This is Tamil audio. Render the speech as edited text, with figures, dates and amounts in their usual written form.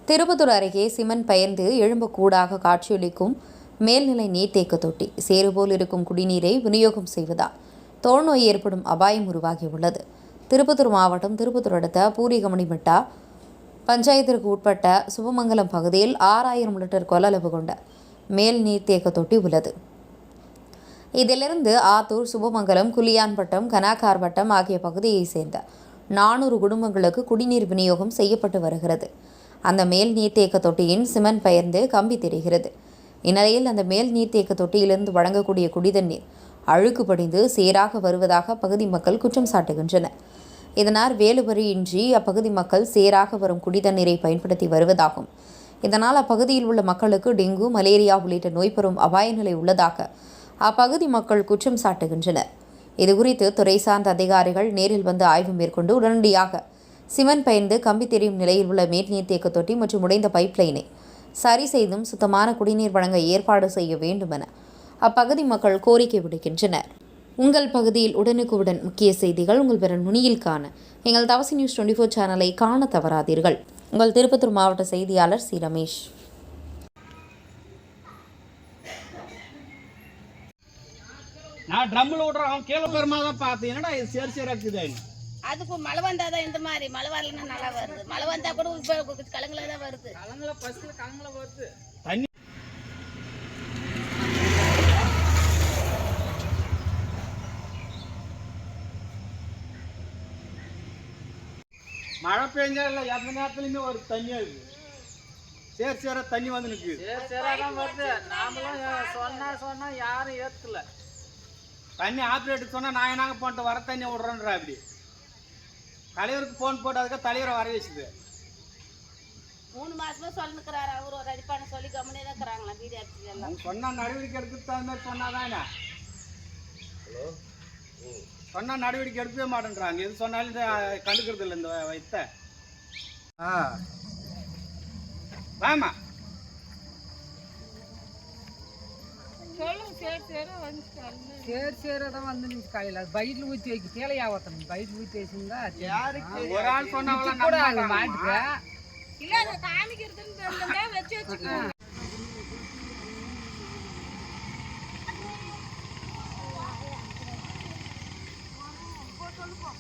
திருப்பத்தூர் அருகே சிமெண்ட் பெயர்ந்து எழும்பக்கூடாக காட்சியளிக்கும் மேல்நிலை நீர்த்தேக்க தொட்டி சேறு போல் இருக்கும் குடிநீரை விநியோகம் செய்வதால் தோல்நோய் ஏற்படும் அபாயம் உருவாகியுள்ளது. திருப்பத்தூர் மாவட்டம் திருப்பத்தூர் அடுத்த பூரிகமணிமிட்டா பஞ்சாயத்திற்கு உட்பட்ட சுபமங்கலம் பகுதியில் 6000 லிட்டர் கொள்ளளவு கொண்ட மேல் நீர்த்தேக்க தொட்டி உள்ளது. இதிலிருந்து ஆத்தூர், சுபமங்கலம், குளியான்பட்டம், கனாக்கார்பட்டம் ஆகிய பகுதியைச் சேர்ந்த 400 குடும்பங்களுக்கு குடிநீர் விநியோகம் செய்யப்பட்டு வருகிறது. அந்த மேல் நீர்த்தேக்க தொட்டியின் சிமெண்ட் பெயர்ந்து கம்பி தெரிகிறது. இந்நிலையில் அந்த மேல் நீர்த்தேக்க தொட்டியிலிருந்து வழங்கக்கூடிய குடிதண்ணீர் அழுக்கு படிந்து சேராக வருவதாக அப்பகுதி மக்கள் குற்றம் சாட்டுகின்றனர். இதனால் வேலுவரியின்றி அப்பகுதி மக்கள் சேராக வரும் குடிதண்ணீரை பயன்படுத்தி வருவதாகவும், இதனால் அப்பகுதியில் உள்ள மக்களுக்கு டெங்கு, மலேரியா உள்ளிட்ட நோய் பெறும் அபாய நிலை உள்ளதாக அப்பகுதி மக்கள் குற்றம் சாட்டுகின்றனர். இதுகுறித்து துறை சார்ந்த அதிகாரிகள் நேரில் வந்து ஆய்வு மேற்கொண்டு உடனடியாக சிமெண்ட் பெயர்ந்து கம்பி தெரியும் நிலையில் உள்ள மேல் நீர்த்தேக்க தொட்டி மற்றும் உடைந்த பைப்லைனை சரி செய்தும் சுத்தமான குடிநீர் வழங்க ஏற்பாடு செய்ய வேண்டும் என அப்பகுதி மக்கள் கோரிக்கை விடுக்கின்றனர். உங்கள் பகுதியில் உடனுக்குடன் முக்கிய செய்திகள் உங்கள் விரல் நுனியில் காண எங்கள் தவசி நியூஸ் 24 சேனலை காண தவறாதீர்கள். உங்கள் திருப்பத்தூர் மாவட்ட செய்தியாளர் சி. ரமேஷ். நான் ட்ரம்மில் விட்றேன், அவன் கீழே பெருமா தான் பார்த்தேன். என்னடா இது சேர் சேராக்குது. அதுக்கு மழை வந்தால் தான் இந்த மாதிரி, மழை வரலன்னா நல்லா வருது. மழை வந்தால் கூட இப்போ கலங்களில் தான் வருது. கலங்களில் வருது தண்ணி. மழை பெஞ்சா இல்லை, எந்த நேரத்துலையுமே ஒரு தண்ணியாக இருக்குது. சேர் சேரா தண்ணி வந்து நிற்குது. சேர் சேராக தான் வருது. நாமளும் சொன்னா யாரும் ஏற்றுக்கல. தண்ணி ஆப்ரேட்டுக்கு சொன்னால் நான் என்னாங்க பண்ணிட்டு வர தண்ணி விட்றேன்றா. அப்படி தலைவருக்கு ஃபோன் போட்டு அதுக்கு தலைவரை வர வச்சுது. 3 மாசமா சொல்லிக்கிறாரு. அவர் ஒரு அடிப்பான சொல்லி கம்முனே தான் இருக்கிறாங்களா வீடு ஆட்சி எல்லாம். சொன்னால் நடவடிக்கை எடுக்கிறது அது மாதிரி சொன்னாதானே. சொன்னால் நடவடிக்கை எடுக்கவே மாட்டேன்றாங்க. எது சொன்னாலும் கண்டுக்கிறது இல்லை இந்த வயத்தை. வாமா சேர் சேராக தான் வந்து காலையில் அது பைட்டில் ஊற்றி வைக்க சேலையாகத்தணும். பைட்டில் ஊற்றி வச்சுருந்தா யாருக்கு ஒரு ஆள் சொன்னாலும் கூட அங்கே மாட்டுக்க இல்லை அதை காமிக்கிறதுன்னு வச்சு வச்சுக்கோங்க. சொல்லுப்போம்